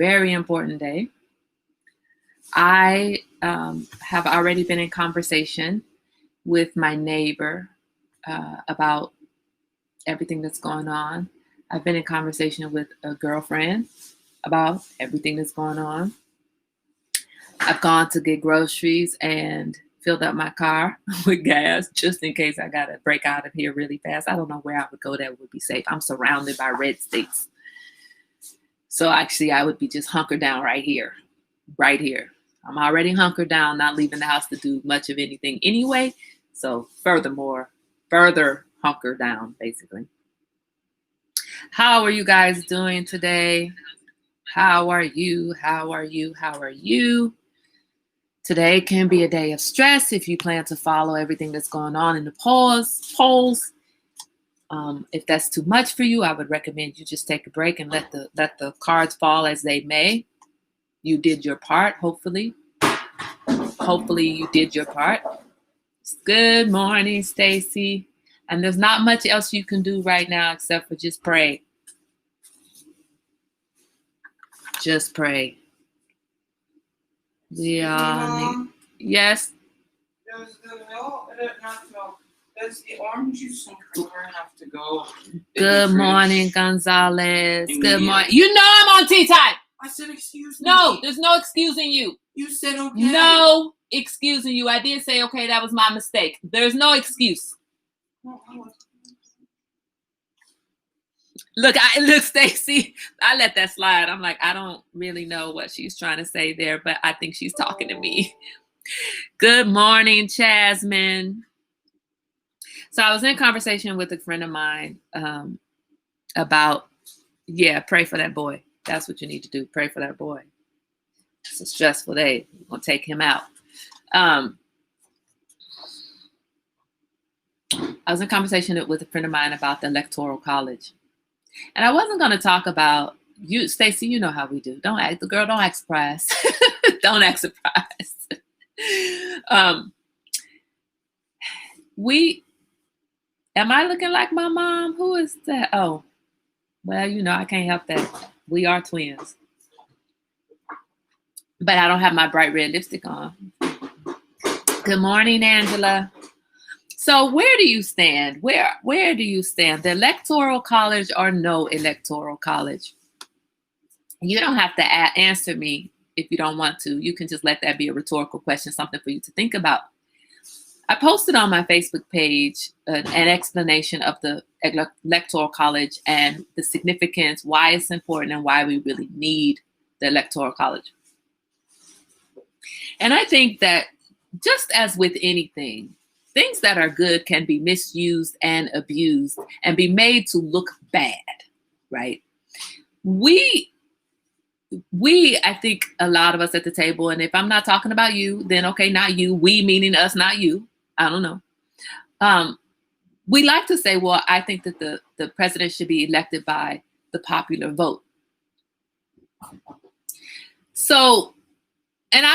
very important day. I have already been in conversation with my neighbor about everything that's going on. I've been in conversation with a girlfriend about everything that's going on. I've gone to get groceries and filled up my car with gas just in case I got to break out of here really fast. I don't know where I would go that would be safe. I'm surrounded by red states. So actually, I would be just hunkered down right here. I'm already hunkered down, not leaving the house to do much of anything anyway. So further hunker down, basically. How are you guys doing today? How are you? Today can be a day of stress if you plan to follow everything that's going on in the polls. If that's too much for you, I would recommend you just take a break and let the cards fall as they may. You did your part, hopefully. Hopefully you did your part. Good morning, Stacy. And there's not much else you can do right now except for just pray. Just pray. Yeah. Yes. Does the orange juice and cooler have to go? Good morning, Gonzalez. Good morning. You know I'm on tea time. I said excuse me. No, there's no excusing you. You said okay. No excusing you. I did say okay. That was my mistake. There's no excuse. Look, Stacy. I let that slide. I'm like, I don't really know what she's trying to say there, but I think she's talking to me. Good morning, Jasmine. So I was in conversation with a friend of mine about, pray for that boy. That's what you need to do. Pray for that boy. It's a stressful day. We're going to take him out. I was in conversation with a friend of mine about the Electoral College. And I wasn't going to talk about you, Stacy. You know how we do. Don't act surprised. Don't act surprised. Am I looking like my mom? Who is that? Oh, well, I can't help that. We are twins. But I don't have my bright red lipstick on. Good morning, Angela. So where do you stand? Where do you stand? The Electoral College or no Electoral College? You don't have to answer me if you don't want to. You can just let that be a rhetorical question, something for you to think about. I posted on my Facebook page an explanation of the Electoral College and the significance, why it's important, and why we really need the Electoral College. And I think that just as with anything, things that are good can be misused and abused and be made to look bad, right? I think a lot of us at the table, and if I'm not talking about you, then okay, not you, we meaning us, not you. I don't know. We like to say, well, I think that the president should be elected by the popular vote. So, and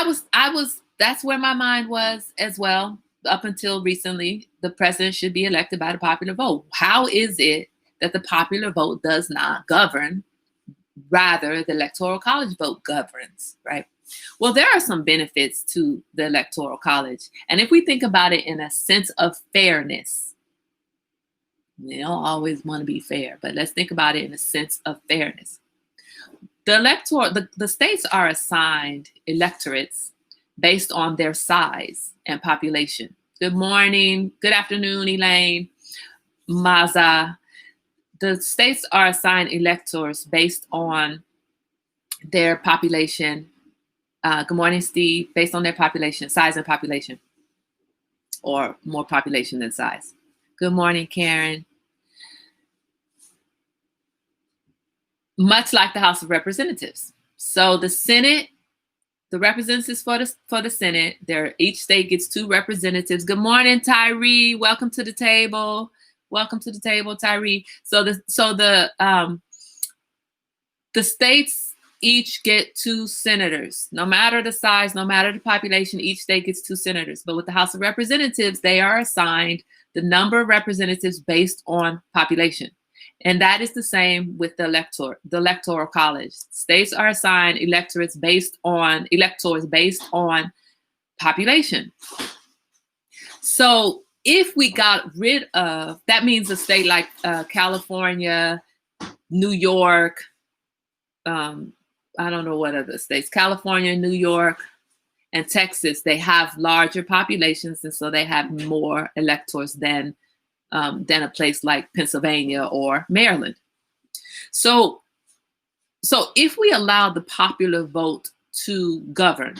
that's where my mind was as well. Up until recently, the president should be elected by the popular vote. How is it that the popular vote does not govern? Rather, the Electoral College vote governs, right? Well, there are some benefits to the Electoral College. And if we think about it in a sense of fairness, we don't always want to be fair, but let's think about it in a sense of fairness. The states are assigned electorates based on their size and population. Good morning. Good afternoon, Elaine. Maza. The states are assigned electors based on their population. Good morning, Steve. Based on their population, size and population, or more population than size. Good morning, Karen. Much like the House of Representatives. So the Senate, the representatives for the Senate, each state gets 2 representatives. Good morning, Tyree. Welcome to the table. Welcome to the table, Tyree. So the states each get 2 senators. No matter the size, no matter the population, each state gets 2 senators. But with the House of Representatives, they are assigned the number of representatives based on population. And that is the same with the Electoral College. States are assigned electors based on population. So if we got rid of, that means a state like California, New York, I don't know what other states, California, New York, and Texas, they have larger populations, and so they have more electors than a place like Pennsylvania or Maryland. So if we allow the popular vote to govern,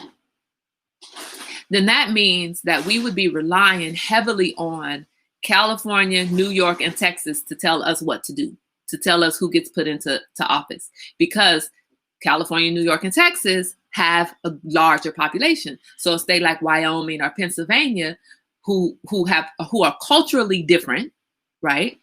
then that means that we would be relying heavily on California, New York, and Texas to tell us what to do, to tell us who gets put into office, because California, New York, and Texas have a larger population. So a state like Wyoming or Pennsylvania, who are culturally different, right,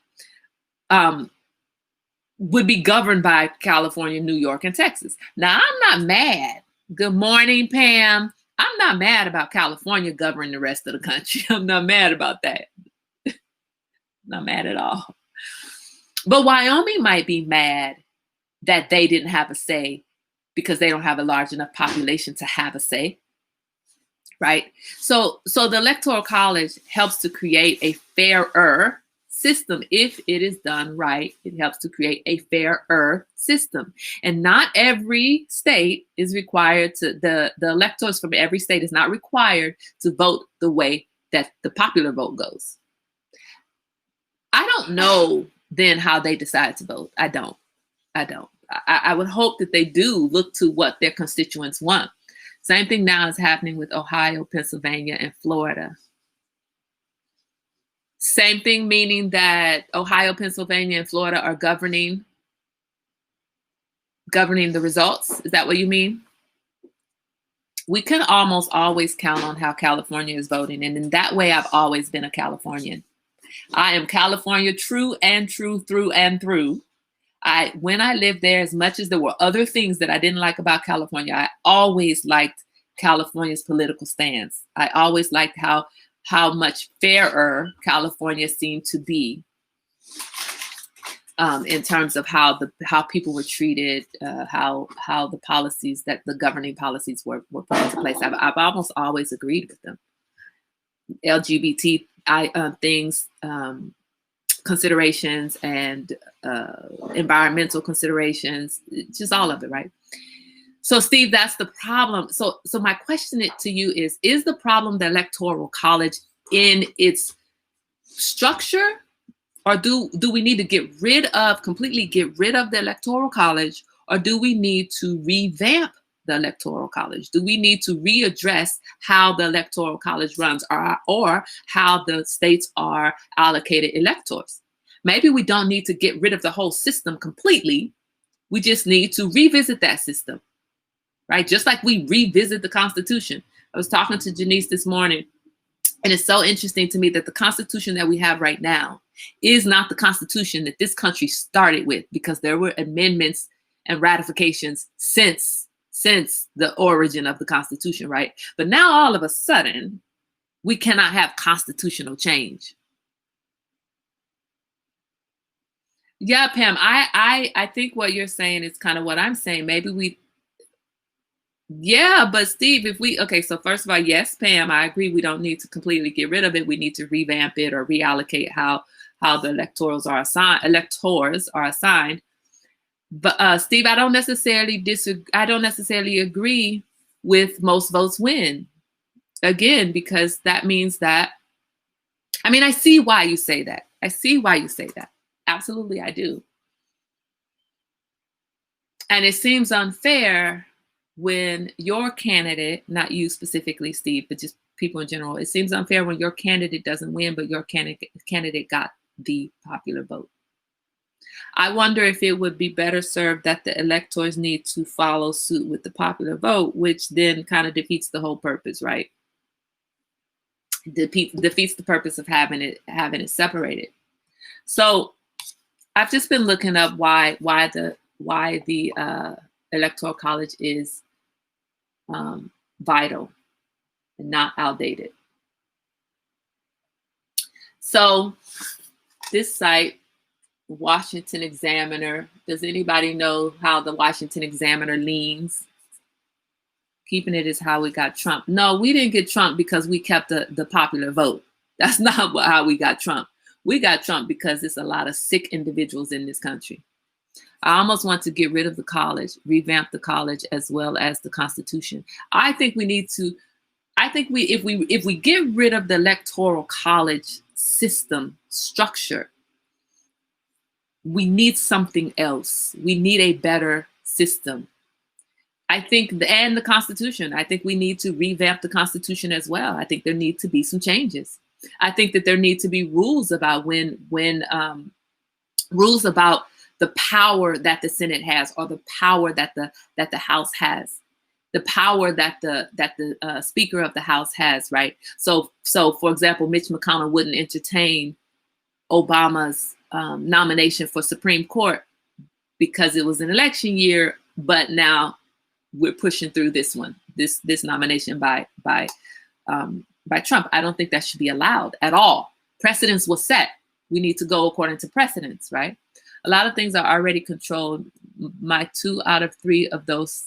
would be governed by California, New York, and Texas. Now, I'm not mad. Good morning, Pam. I'm not mad about California governing the rest of the country. I'm not mad about that. Not mad at all. But Wyoming might be mad that they didn't have a say because they don't have a large enough population to have a say, right? So the Electoral College helps to create a fairer system. If it is done right, it helps to create a fairer system. And not every state is required to, the electors from every state is not required to vote the way that the popular vote goes. I don't know then how they decide to vote. I don't. I would hope that they do look to what their constituents want. Same thing now is happening with Ohio, Pennsylvania, and Florida. Same thing, meaning that Ohio, Pennsylvania, and Florida are governing the results. Is that what you mean? We can almost always count on how California is voting. And in that way, I've always been a Californian. I am California true and true through and through. When I lived there, as much as there were other things that I didn't like about California, I always liked California's political stance. I always liked how much fairer California seemed to be in terms of how people were treated, how the policies, that the governing policies were put into place. I've almost always agreed with them. LGBT things, considerations, and environmental considerations, just all of it, right? So, Steve, that's the problem. So my question to you is the problem the Electoral College in its structure, or do we need to completely get rid of the Electoral College, or do we need to revamp the Electoral College? Do we need to readdress how the Electoral College runs, or how the states are allocated electors? Maybe we don't need to get rid of the whole system completely. We just need to revisit that system, right? Just like we revisit the Constitution. I was talking to Janice this morning, and it's so interesting to me that the Constitution that we have right now is not the Constitution that this country started with, because there were amendments and ratifications since the origin of the Constitution, right? But now all of a sudden, we cannot have constitutional change. Yeah, Pam, I think what you're saying is kind of what I'm saying. Maybe yeah, but Steve, so first of all, yes, Pam, I agree. We don't need to completely get rid of it. We need to revamp it or reallocate how the electors are assigned. But Steve, I don't necessarily disagree. I don't necessarily agree with most votes win. Again, because that means that, I see why you say that. Absolutely, I do. And it seems unfair when your candidate, not you specifically, Steve, but just people in general, it seems unfair when your candidate doesn't win, but your candidate got the popular vote. I wonder if it would be better served that the electors need to follow suit with the popular vote, which then kind of defeats the whole purpose, right? Defeats the purpose of having it separated. So I've just been looking up why the Electoral College is vital and not outdated. So this site Washington Examiner. Does anybody know how the Washington Examiner leans? Keeping it is how we got Trump. No, we didn't get Trump because we kept the popular vote. That's not how we got Trump. We got Trump because there's a lot of sick individuals in this country. I almost want to get rid of the college, revamp the college as well as the Constitution. I think we need to. I think if we get rid of the Electoral College system structure, we need something else. We need a better system. I think, and the Constitution. I think we need to revamp the Constitution as well. I think there need to be some changes. I think that there need to be rules about rules about the power that the Senate has, or the power that the House has, the power that the Speaker of the House has, right? So for example, Mitch McConnell wouldn't entertain Obama's nomination for Supreme Court because it was an election year, but now we're pushing through this nomination by Trump. I don't think that should be allowed at all. Precedents was set. We need to go according to precedents, right? A lot of things are already controlled by two out of three of those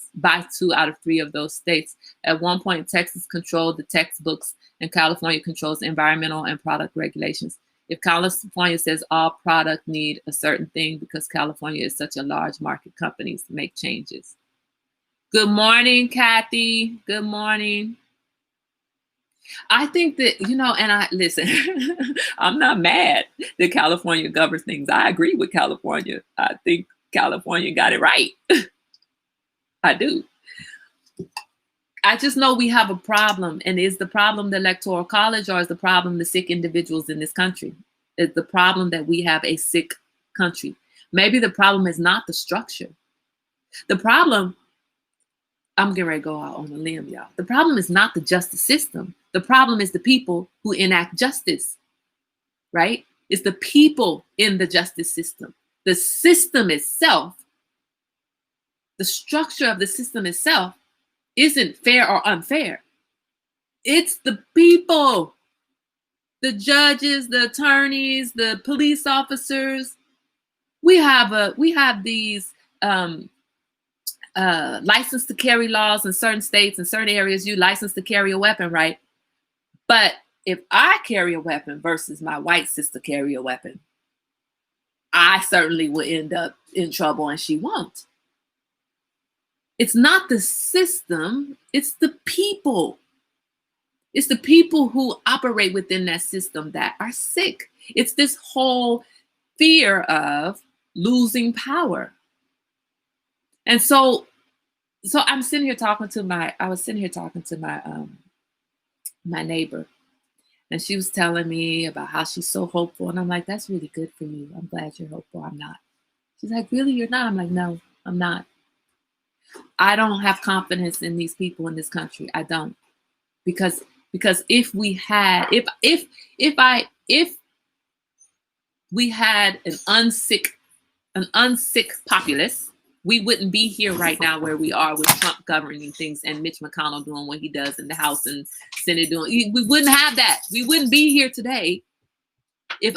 states. At one point, Texas controlled the textbooks and California controls environmental and product regulations. If California says all product need a certain thing because California is such a large market, companies make changes. Good morning, Kathy. Good morning. I think that, listen, I'm not mad that California governs things. I agree with California. I think California got it right. I do. I just know we have a problem. And is the problem the Electoral College, or is the problem the sick individuals in this country? Is the problem that we have a sick country? Maybe the problem is not the structure. The problem, I'm getting ready to go out on a limb, y'all. The problem is not the justice system. The problem is the people who enact justice, right? It's the people in the justice system. The system itself, the structure of the system itself isn't fair or unfair. It's the people, the judges, the attorneys, the police officers. We have these license to carry laws in certain states, in certain areas. You license to carry a weapon, right? But if I carry a weapon versus my white sister carry a weapon, I certainly will end up in trouble and she won't. It's not the system, it's the people. It's the people who operate within that system that are sick. It's this whole fear of losing power. And so I was sitting here talking to my my neighbor, and she was telling me about how she's so hopeful. And I'm like, that's really good for you. I'm glad you're hopeful. I'm not. She's like, really, you're not? I'm like, no, I'm not. I don't have confidence in these people in this country. I don't. Because if we had an unsick populace, we wouldn't be here right now where we are with Trump governing things and Mitch McConnell doing what he does in the House and Senate doing. We wouldn't have that. We wouldn't be here today if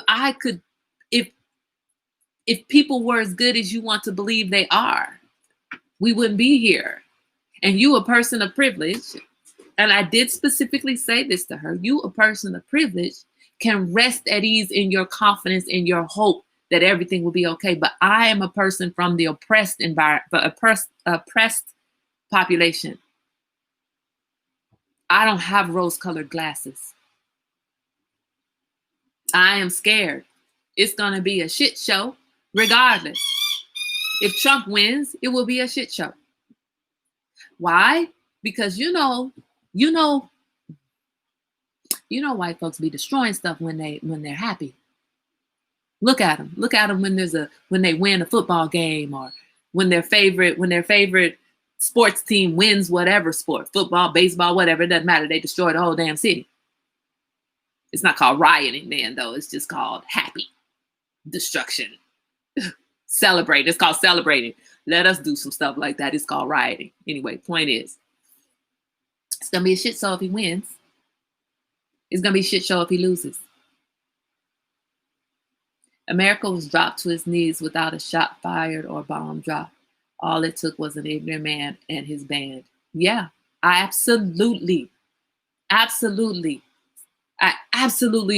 people were as good as you want to believe they are. We wouldn't be here. And you, a person of privilege, and I did specifically say this to her, you, a person of privilege, can rest at ease in your confidence and your hope that everything will be okay. But I am a person from the oppressed environment, oppressed population. I don't have rose-colored glasses. I am scared. It's going to be a shit show regardless. If Trump wins, it will be a shit show. Why? Because you know white folks be destroying stuff when they're happy. Look at them. Look at them when they win a football game, or when their favorite sports team wins whatever sport, football, baseball, whatever, it doesn't matter. They destroy the whole damn city. It's not called rioting then, though. It's just called happy destruction. Celebrate. It's called celebrating. Let us do some stuff like that. It's called rioting. Anyway, point is, it's going to be a shit show if he wins. It's going to be a shit show if he loses. America was dropped to its knees without a shot fired or bomb dropped. All it took was an ignorant man and his band. Yeah, I absolutely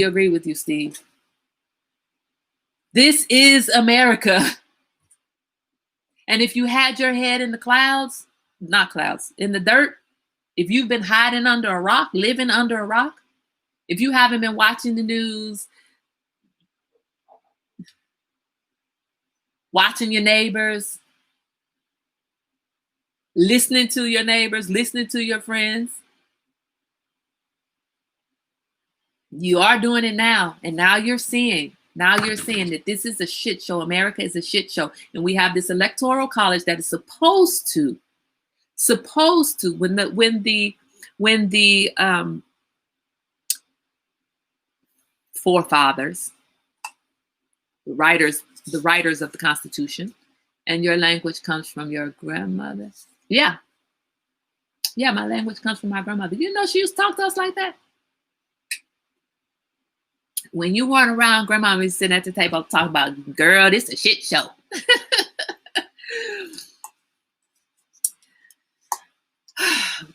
agree with you, Steve. This is America. And if you had your head in the clouds, not clouds, in the dirt, if you've been hiding under a rock, living under a rock, if you haven't been watching the news, watching your neighbors, listening to your neighbors, listening to your friends, you are doing it now. And now you're seeing that this is a shit show. America is a shit show. And we have this electoral college that is supposed to, when the forefathers, the writers of the Constitution, and your language comes from your grandmother. Yeah, my language comes from my grandmother. You know, she used to talk to us like that. When you weren't around, grandma was sitting at the table talking about, girl, this is a shit show.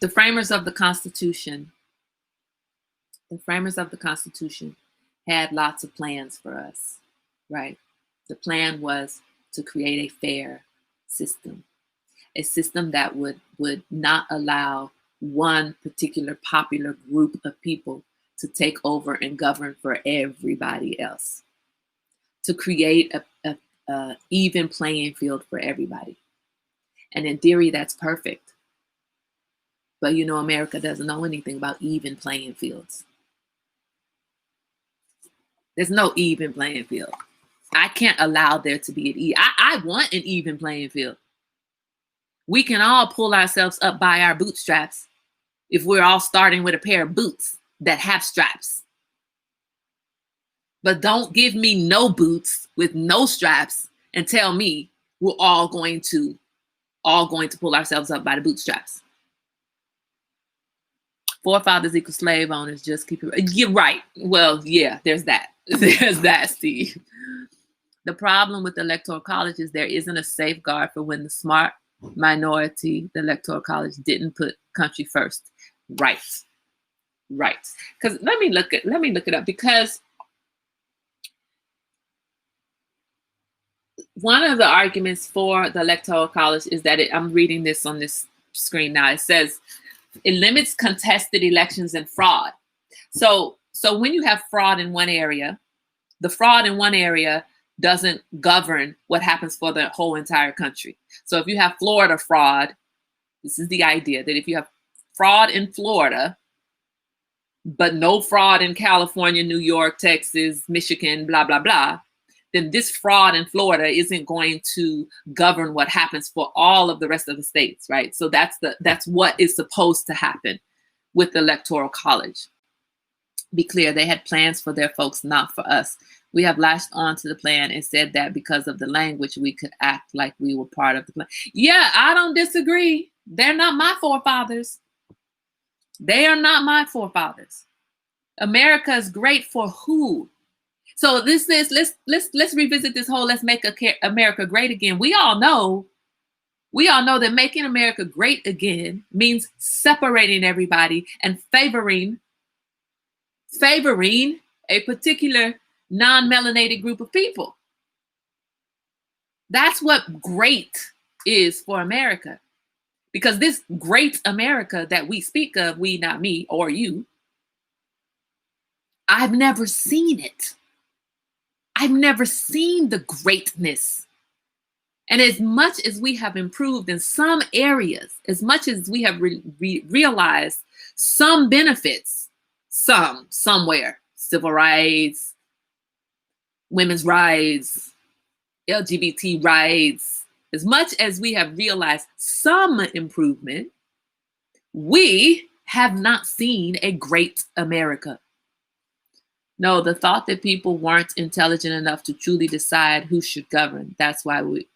The framers of the Constitution had lots of plans for us, right? The plan was to create a fair system, a system that would not allow one particular popular group of people to take over and govern for everybody else, to create a even playing field for everybody. And in theory, that's perfect. But you know, America doesn't know anything about even playing fields. There's no even playing field. I can't allow there to be I want an even playing field. We can all pull ourselves up by our bootstraps if we're all starting with a pair of boots that have straps. But don't give me no boots with no straps and tell me we're all going to pull ourselves up by the bootstraps. Forefathers equal slave owners, just keep it. You're right. Well, yeah, there's that. There's that, Steve. The problem with the Electoral College is there isn't a safeguard for when the smart minority, the Electoral College, didn't put country first. Right. Because let me look it up, because one of the arguments for the Electoral College is that I'm reading this on this screen now. It says it limits contested elections and fraud. So when you have fraud in one area, the fraud in one area doesn't govern what happens for the whole entire country. So if you have Florida fraud, this is the idea that if you have fraud in Florida, but no fraud in California, New York, Texas, Michigan, blah, blah, blah, then this fraud in Florida isn't going to govern what happens for all of the rest of the states, right? So that's what is supposed to happen with the Electoral College. Be clear, they had plans for their folks, not for us. We have latched on to the plan and said that because of the language, we could act like we were part of the plan. Yeah, I don't disagree. They're not my forefathers. They are not my forefathers. America is great for who? So this is let's revisit this whole let's make America great again. We all know that making America great again means separating everybody and favoring a particular non-melanated group of people. That's what great is for America. Because this great America that we speak of, we, not me or you, I've never seen it. I've never seen the greatness. And as much as we have improved in some areas, as much as we have realized some benefits, somewhere, civil rights, women's rights, LGBT rights, as much as we have realized some improvement, we have not seen a great America. No, the thought that people weren't intelligent enough to truly decide who should govern. That's why we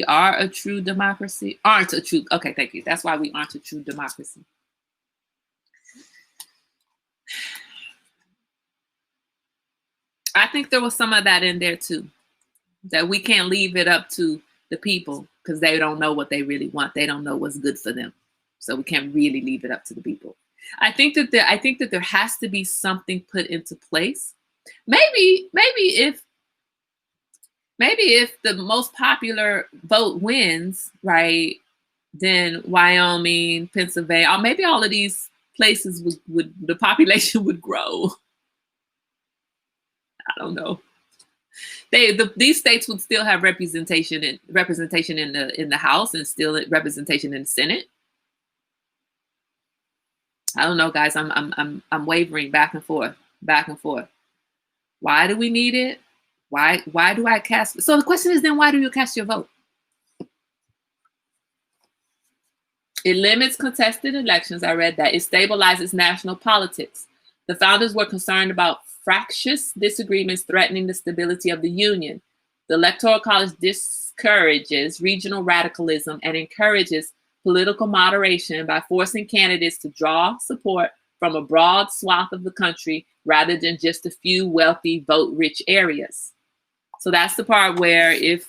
are a true democracy. Okay, thank you. That's why we aren't a true democracy. I think there was some of that in there too, that we can't leave it up to the people because they don't know what they really want. They don't know what's good for them. So we can't really leave it up to the people. I think that there has to be something put into place. Maybe if the most popular vote wins, right, then Wyoming, Pennsylvania, or maybe all of these places would the population would grow. I don't know. These states would still have representation in the House and still representation in the Senate. I don't know, guys. I'm wavering back and forth. Why do we need it? Why do I cast? So the question is then, why do you cast your vote? It limits contested elections. I read that. It stabilizes national politics. The founders were concerned about fractious disagreements threatening the stability of the Union. The Electoral College discourages regional radicalism and encourages political moderation by forcing candidates to draw support from a broad swath of the country rather than just a few wealthy, vote-rich areas. So that's the part where if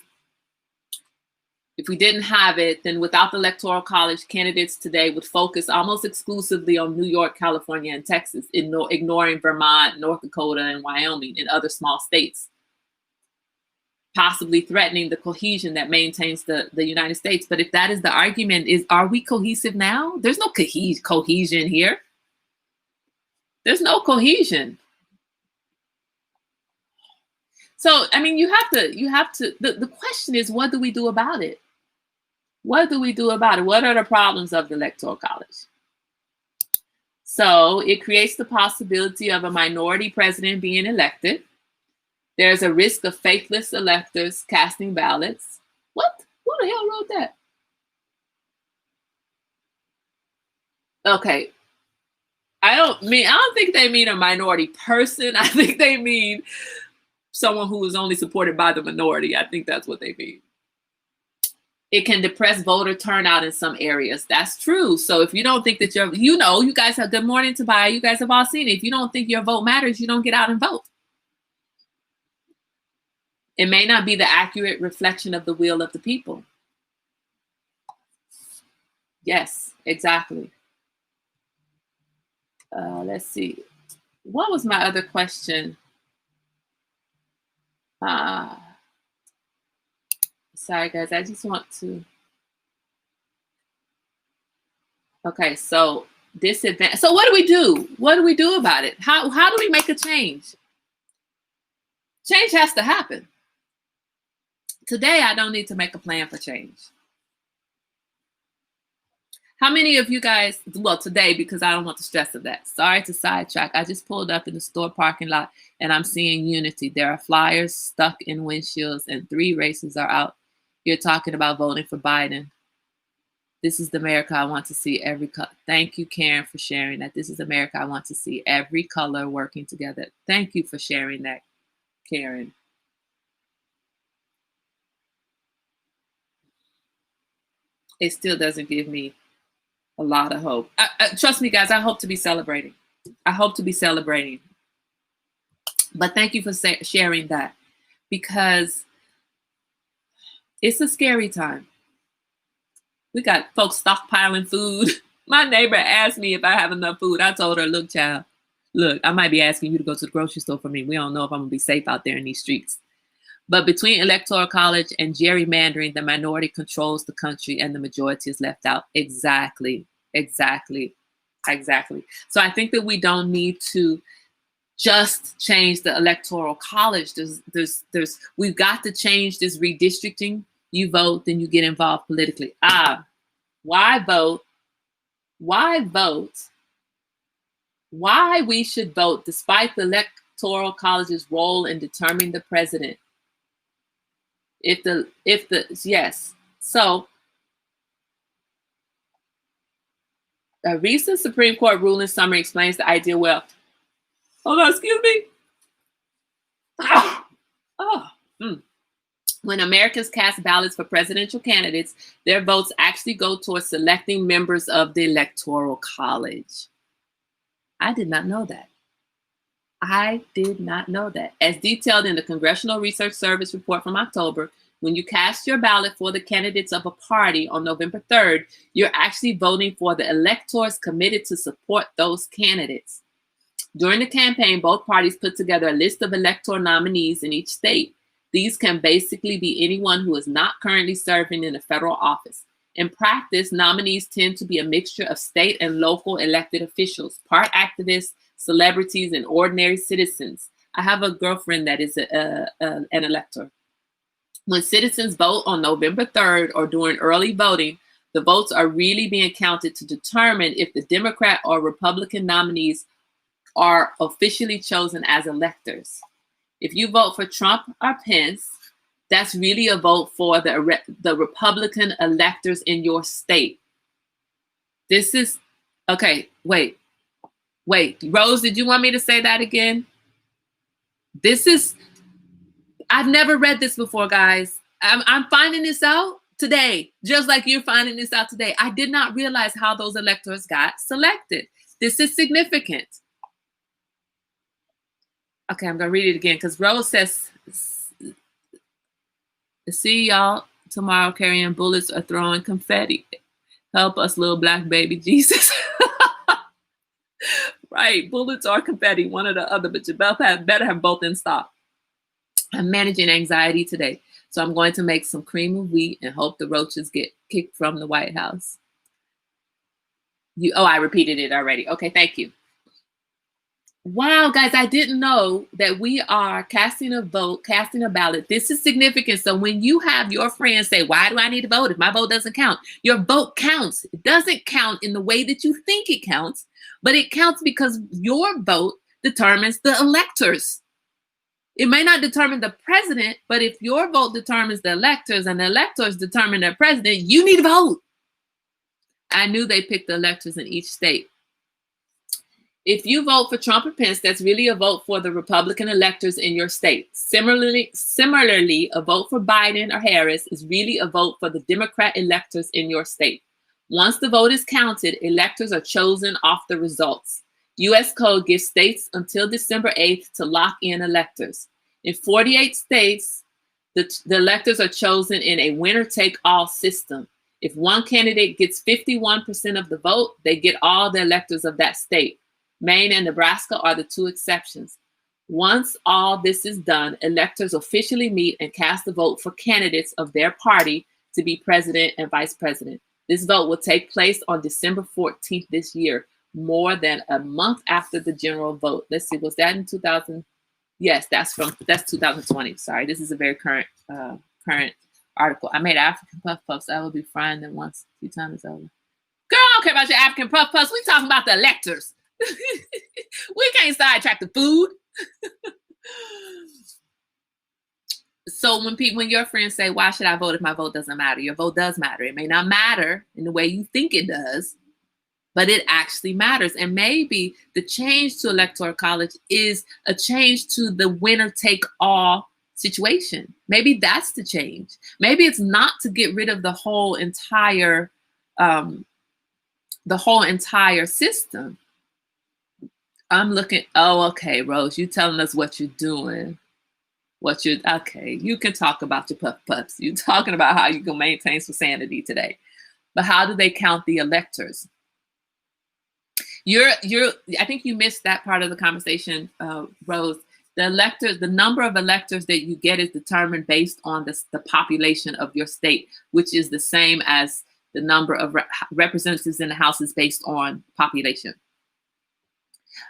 we didn't have it, then without the Electoral College, candidates today would focus almost exclusively on New York, California, and Texas, ignoring Vermont, North Dakota, and Wyoming and other small states, possibly threatening the cohesion that maintains the United States. But if that is the argument, are we cohesive now? There's no cohesion here. There's no cohesion. So, I mean, you have to, the question is, what do we do about it? What do we do about it? What are the problems of the Electoral College? So it creates the possibility of a minority president being elected. There's a risk of faithless electors casting ballots. What? Who the hell wrote that? Okay. I don't think they mean a minority person. I think they mean someone who is only supported by the minority. I think that's what they mean. It can depress voter turnout in some areas. That's true. So if you don't think that you guys have, good morning, Tobias. You guys have all seen it. If you don't think your vote matters, you don't get out and vote. It may not be the accurate reflection of the will of the people. Yes, exactly. Let's see. What was my other question? Sorry, guys. I just want to. Okay, so this event. So what do we do? What do we do about it? How do we make a change? Change has to happen. Today, I don't need to make a plan for change. How many of you guys, well, today, because I don't want the stress of that. Sorry to sidetrack. I just pulled up in the store parking lot and I'm seeing unity. There are flyers stuck in windshields and 3 races are out. You're talking about voting for Biden. This is the America I want to see every color. Thank you, Karen, for sharing that. This is America I want to see every color working together. Thank you for sharing that, Karen. It still doesn't give me a lot of hope. Trust me, guys, I hope to be celebrating. But thank you for sharing that, because it's a scary time. We got folks stockpiling food. My neighbor asked me if I have enough food. I told her, look, child, look, I might be asking you to go to the grocery store for me. We don't know if I'm going to be safe out there in these streets. But between Electoral College and gerrymandering, the minority controls the country and the majority is left out. Exactly. So I think that we don't need to just change the Electoral College. We've got to change this redistricting. You vote, then you get involved politically. Why vote? Why we should vote despite the Electoral College's role in determining the president. Yes. So a recent Supreme Court ruling summary explains the idea well. Hold on, excuse me. When Americans cast ballots for presidential candidates, their votes actually go towards selecting members of the Electoral College. I did not know that. I did not know that. As detailed in the Congressional Research Service report from October, when you cast your ballot for the candidates of a party on November 3rd, you're actually voting for the electors committed to support those candidates. During the campaign, both parties put together a list of electoral nominees in each state. These can basically be anyone who is not currently serving in a federal office. In practice, nominees tend to be a mixture of state and local elected officials, part activists, celebrities, and ordinary citizens. I have a girlfriend that is an elector. When citizens vote on November 3rd or during early voting, the votes are really being counted to determine if the Democrat or Republican nominees are officially chosen as electors. If you vote for Trump or Pence, that's really a vote for the Republican electors in your state. This is, okay, wait. Rose, did you want me to say that again? I've never read this before, guys. I'm finding this out today, just like you're finding this out today. I did not realize how those electors got selected. This is significant. Okay, I'm going to read it again because Rose says, see y'all tomorrow carrying bullets or throwing confetti. Help us, little black baby Jesus. Right, bullets or confetti, one or the other, but you better have both in stock. I'm managing anxiety today, so I'm going to make some cream of wheat and hope the roaches get kicked from the White House. I repeated it already. Okay, thank you. Wow, guys, I didn't know that we are casting a ballot. This is significant. So when you have your friends say, why do I need to vote if my vote doesn't count? Your vote counts. It doesn't count in the way that you think it counts, but it counts because your vote determines the electors. It may not determine the president, but if your vote determines the electors and the electors determine the president, you need to vote. I knew they picked the electors in each state. If you vote for Trump or Pence, that's really a vote for the Republican electors in your state. Similarly, a vote for Biden or Harris is really a vote for the Democrat electors in your state. Once the vote is counted, electors are chosen off the results. U.S. Code gives states until December 8th to lock in electors. In 48 states, the electors are chosen in a winner-take-all system. If one candidate gets 51% of the vote, they get all the electors of that state. Maine and Nebraska are the two exceptions. Once all this is done, electors officially meet and cast a vote for candidates of their party to be president and vice president. This vote will take place on December 14th this year, more than a month after the general vote. Let's see, was that in 2000? Yes, that's 2020. Sorry, this is a very current article. I made African puff puffs. I will be frying them once tea time is over. Girl, I don't care about your African puff puffs. We talking about the electors. We can't sidetrack the food. So when your friends say, why should I vote if my vote doesn't matter? Your vote does matter. It may not matter in the way you think it does, but it actually matters. And maybe the change to Electoral College is a change to the winner take all situation. Maybe that's the change. Maybe it's not to get rid of the whole entire system. I'm looking, okay, Rose, you telling us what you're doing. Okay, you can talk about your puff puffs. You're talking about how you can maintain some sanity today. But how do they count the electors? I think you missed that part of the conversation, Rose. The number of electors that you get is determined based on the population of your state, which is the same as the number of representatives in the House is based on population.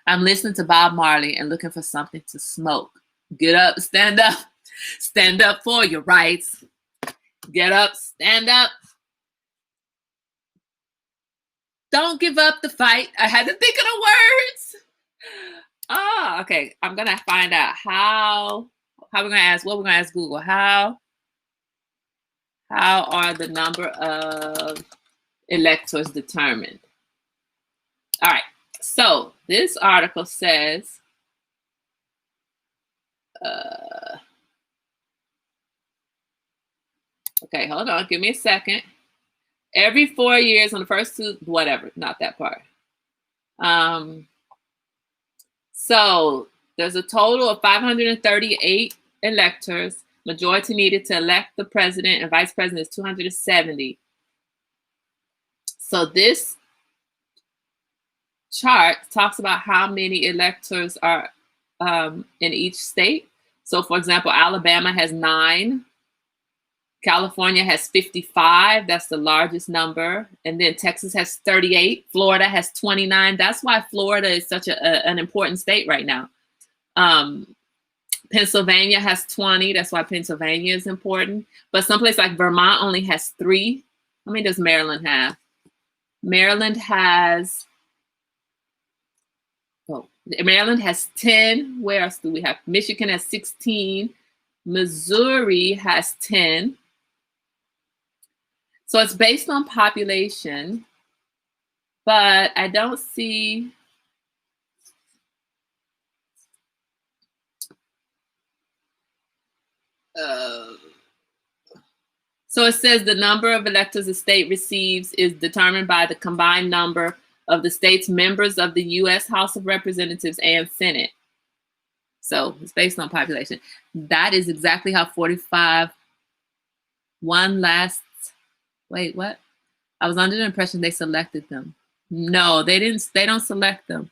I'm listening to Bob Marley and looking for something to smoke. Get up, stand up for your rights. Get up, stand up. Don't give up the fight. I had to think of the words. Okay. I'm gonna find out how we're gonna ask. What we're gonna ask Google? How are the number of electors determined? All right. So this article says, okay, hold on, give me a second. Every 4 years on the first two, whatever, not that part. So There's a total of 538 electors. Majority needed to elect the president and vice president is 270. So this chart talks about how many electors are in each state. So, for example, Alabama has 9. California has 55. That's the largest number. And then Texas has 38. Florida has 29. That's why Florida is such an important state right now. Pennsylvania has 20. That's why Pennsylvania is important. But someplace like Vermont only has 3. How many does Maryland have? Maryland has 10. Where else do we have? Michigan has 16. Missouri has 10. So it's based on population, but I don't see so it says the number of electors a state receives is determined by the combined number of the state's members of the U.S. House of Representatives and Senate. So it's based on population. That is exactly how 45 won last. Wait, what? I was under the impression they selected them. No, they didn't. They don't select them.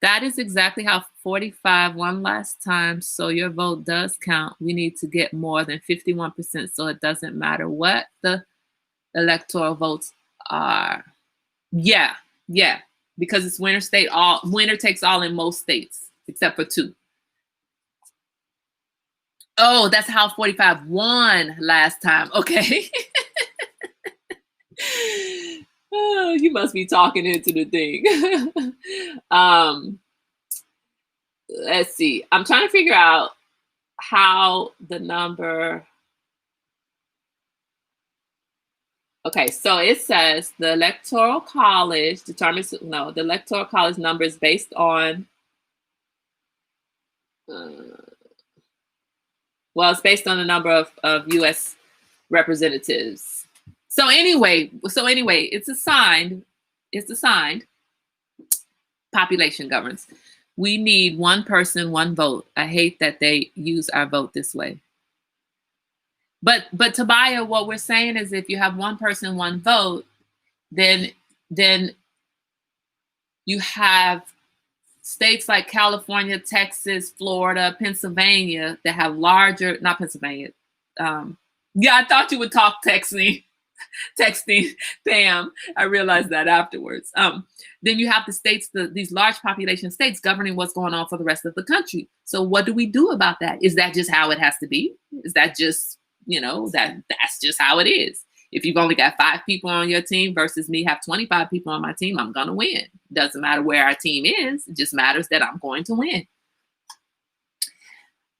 That is exactly how 45 won last time. So your vote does count. We need to get more than 51%. So it doesn't matter what the electoral votes are. Yeah. Because it's winner state all. Winner takes all in most states except for 2. Oh, that's how 45 won last time. Okay. Oh, you must be talking into the thing. Let's see. I'm trying to figure out how the number. Okay, so it says the Electoral College determines. No, the Electoral College number is based on. Well, it's based on the number of U.S. representatives. So anyway, it's assigned. Population governs. We need 1 person, 1 vote. I hate that they use our vote this way. But Tobiah, what we're saying is if you have 1 person, 1 vote, then you have states like California, Texas, Florida, Pennsylvania that have larger, not Pennsylvania. Yeah, I thought you would talk texting, Pam. I realized that afterwards. Then you have the states, these large population states governing what's going on for the rest of the country. So what do we do about that? Is that just how it has to be? Is that just, that's just how it is? If you've only got 5 people on your team versus me have 25 people on my team, I'm going to win. Doesn't matter where our team is. It just matters that I'm going to win.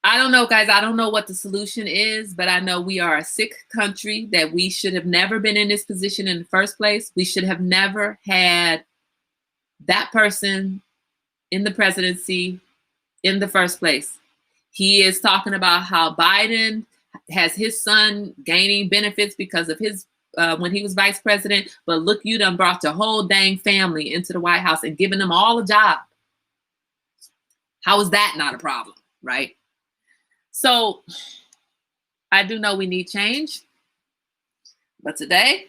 I don't know, guys. I don't know what the solution is, but I know we are a sick country, that we should have never been in this position in the first place. We should have never had that person in the presidency in the first place. He is talking about how Biden has his son gaining benefits because of his when he was vice president. But look, you done brought your whole dang family into the White House and given them all a job. How is that not a problem, right? So I do know we need change. But today,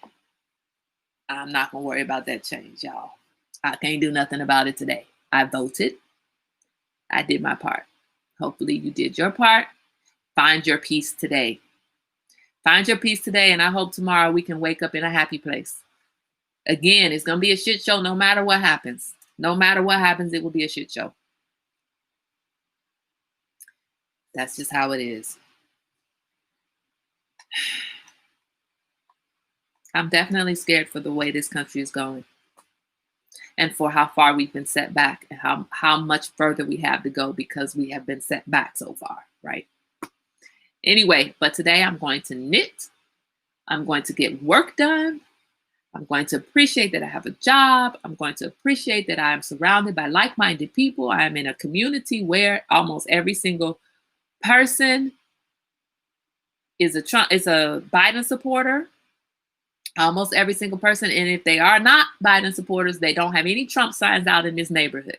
I'm not going to worry about that change, y'all. I can't do nothing about it today. I voted. I did my part. Hopefully you did your part. Find your peace today. Find your peace today, and I hope tomorrow we can wake up in a happy place. Again, it's going to be a shit show no matter what happens. No matter what happens, it will be a shit show. That's just how it is. I'm definitely scared for the way this country is going and for how far we've been set back and how much further we have to go because we have been set back so far, right? Anyway, but today I'm going to knit. I'm going to get work done. I'm going to appreciate that I have a job. I'm going to appreciate that I am surrounded by like-minded people. I am in a community where almost every single person is a Biden supporter. Almost every single person. And if they are not Biden supporters, they don't have any Trump signs out in this neighborhood.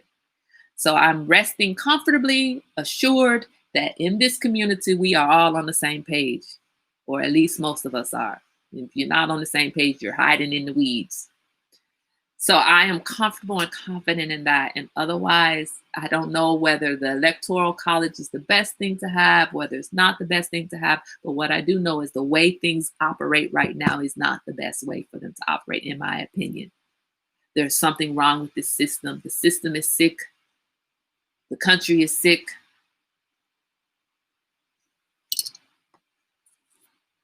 So I'm resting comfortably assured that in this community, we are all on the same page, or at least most of us are. If you're not on the same page, you're hiding in the weeds. So I am comfortable and confident in that. And otherwise, I don't know whether the Electoral College is the best thing to have, whether it's not the best thing to have. But what I do know is the way things operate right now is not the best way for them to operate, in my opinion. There's something wrong with this system. The system is sick. The country is sick.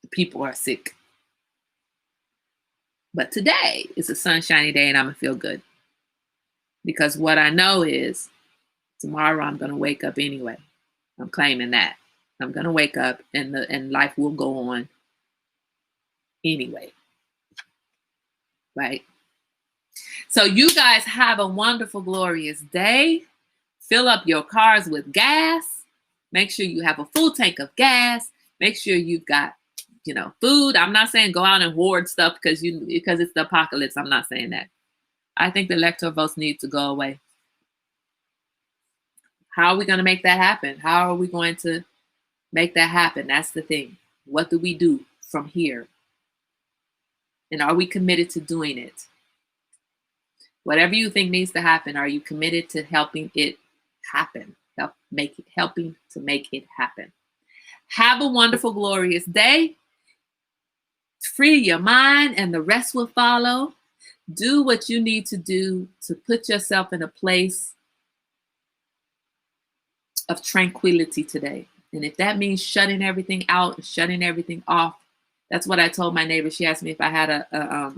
The people are sick. But today is a sunshiny day and I'm going to feel good. Because what I know is tomorrow I'm going to wake up anyway. I'm claiming that. I'm going to wake up and life will go on anyway. Right? So you guys have a wonderful, glorious day. Fill up your cars with gas. Make sure you have a full tank of gas. Make sure you've got, food. I'm not saying go out and hoard stuff because it's the apocalypse. I'm not saying that. I think the electoral votes need to go away. How are we going to make that happen? How are we going to make that happen? That's the thing. What do we do from here? And are we committed to doing it? Whatever you think needs to happen, are you committed to helping it happen? Helping to make it happen. Have a wonderful, glorious day. Free your mind and the rest will follow. Do what you need to do to put yourself in a place of tranquility today. And if that means shutting everything out and shutting everything off, that's what I told my neighbor. She asked me if I had a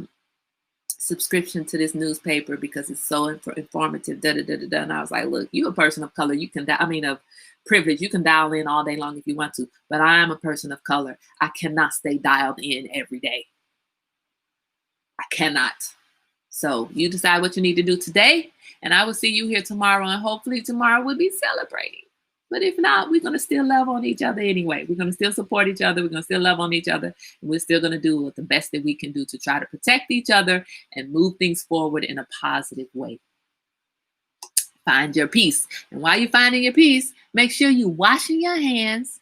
subscription to this newspaper because it's so informative. And I was like, look, you're a person of color. You can, of privilege. You can dial in all day long if you want to. But I am a person of color. I cannot stay dialed in every day. I cannot. So you decide what you need to do today. And I will see you here tomorrow. And hopefully tomorrow we'll be celebrating. But if not, we're going to still love on each other anyway. We're going to still support each other. We're going to still love on each other. And we're still going to do the best that we can do to try to protect each other and move things forward in a positive way. Find your peace. And while you're finding your peace, make sure you're washing your hands.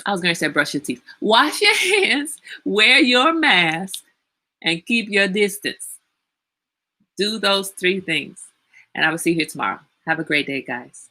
I was going to say brush your teeth. Wash your hands, wear your mask, and keep your distance. Do those 3 things. And I will see you here tomorrow. Have a great day, guys.